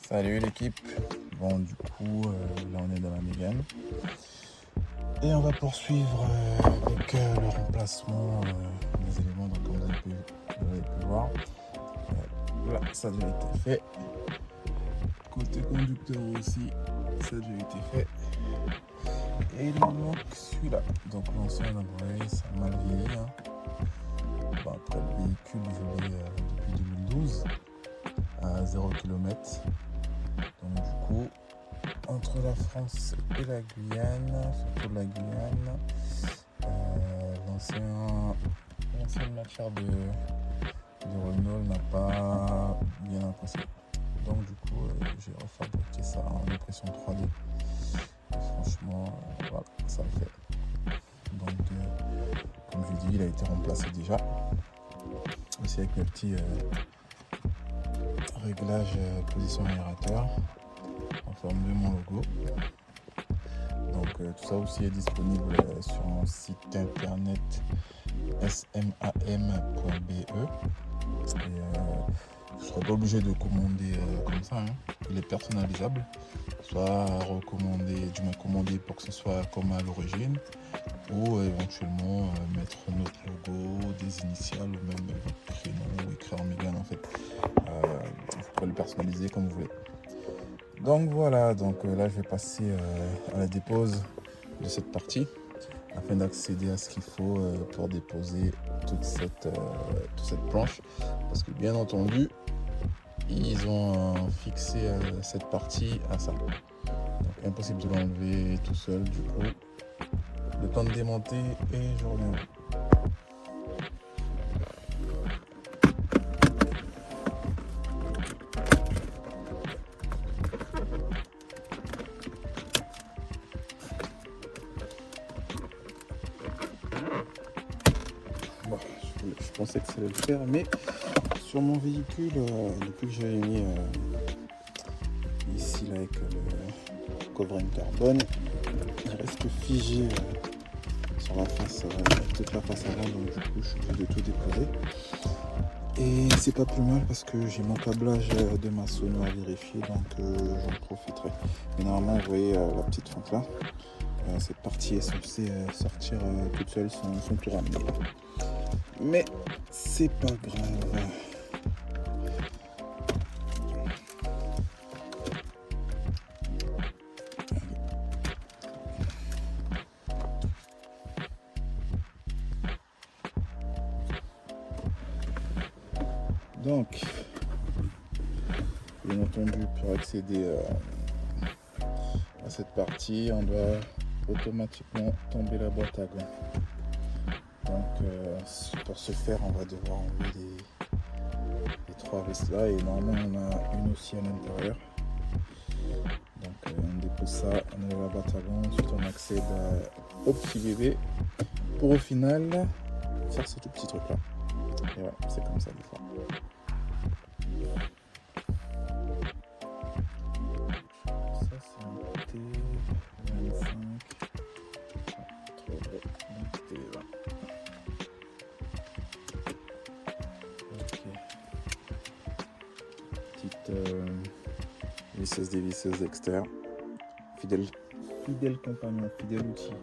Salut l'équipe. Bon du coup là on est dans la Mégane et on va poursuivre avec le remplacement des éléments. Donc comme vous avez pu voir, là ça a déjà été fait. Côté conducteur aussi ça a déjà été fait. Et il nous manque celui-là. Donc l'ancien Navré, ça a mal vieilli. Bon, après le véhicule je l'ai depuis 2012 à 0 km. Donc du coup, entre la France et la Guyane, surtout la Guyane, l'ancienne matière de Renault n'a pas bien apprécié. Donc du coup, j'ai refabriqué ça en impression 3D. Et franchement, voilà, ça le fait. Donc, comme je l'ai dit, il a été remplacé déjà. Aussi avec mes petits réglages position aérateur en forme de mon logo. Donc tout ça aussi est disponible sur mon site internet smam.be. Et je ne serai pas obligé de commander comme ça. Il est personnalisable, soit commandé pour que ce soit comme à l'origine, ou éventuellement mettre notre logo, des initiales ou même votre prénom ou écrire en Mégane en fait. Vous pourrez le personnaliser comme vous voulez. Donc voilà, donc là je vais passer à la dépose de cette partie afin d'accéder à ce qu'il faut pour déposer toute cette planche, parce que bien entendu ils ont fixé cette partie à ça, donc impossible de l'enlever tout seul. Du coup, le temps de démonter et je reviens. Bon, je pensais que ça allait le faire, mais sur mon véhicule, depuis que j'avais mis ici là avec le covering carbone, il reste figé sur la face, toute la face avant, donc du coup je suis obligé de tout déposer. Et c'est pas plus mal parce que j'ai mon câblage de ma sono à vérifier, donc j'en profiterai. Mais normalement, vous voyez la petite fente là, cette partie est censée sortir toute seule sans tout ramener. Mais c'est pas grave. Donc, bien entendu, pour accéder à cette partie, on doit automatiquement tomber la boîte à gants. Donc, pour ce faire, on va devoir enlever les trois vis là, et normalement, on a une aussi à l'intérieur. Donc, on dépose ça, on enlève la boîte à gants, ensuite on accède au petit bébé pour au final faire ce tout petit truc là. Et ouais, c'est comme ça des fois. Ça c'est un T25. T20. Ok. Petite visseuse dévisseuse externe. Fidèle compagnon, fidèle outil.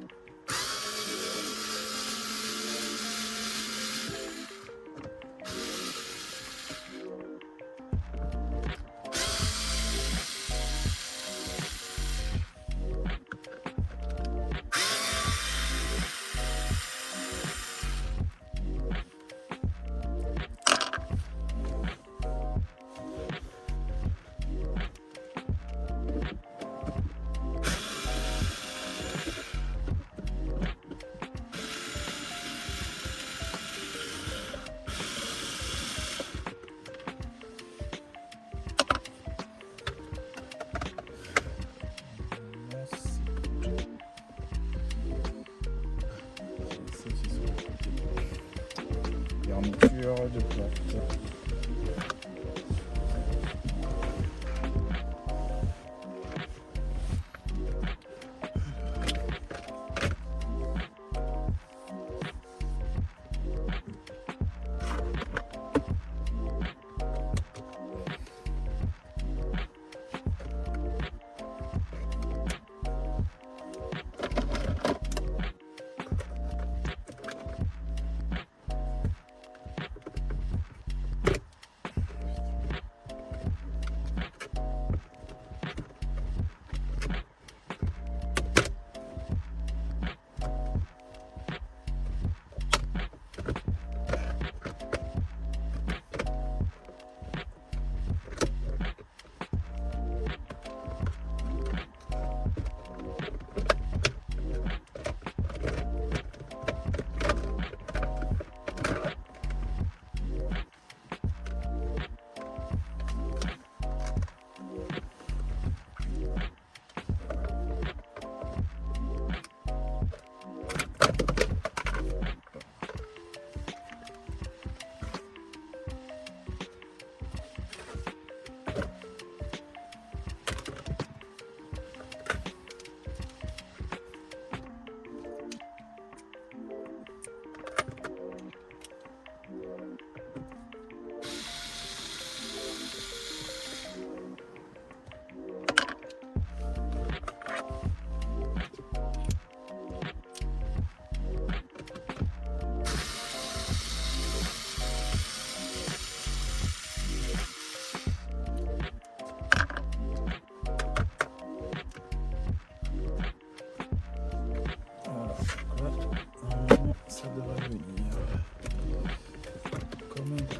Garniture de plate.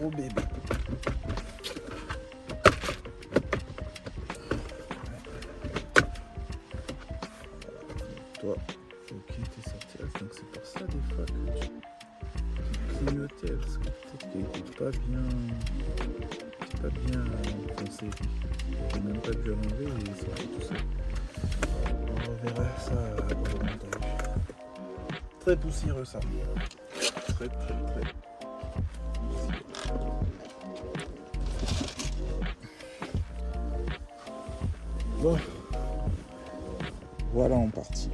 gros bébé. Toi, ok, t'es sorti là, donc c'est pour ça des fois que tu clignotais, parce que peut-être qu'il n'était pas bien foncé. J'ai même pas dû l'enlever et il est sorti tout seul. On verra ça au montage. Très poussiéreux ça. Très. Bon, voilà en partie.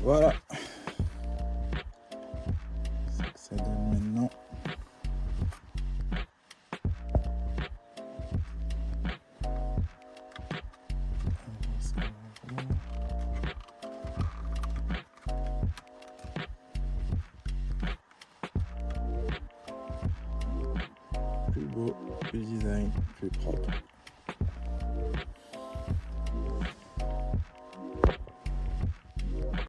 Voilà. Ça donne maintenant. Plus beau, plus design, plus propre.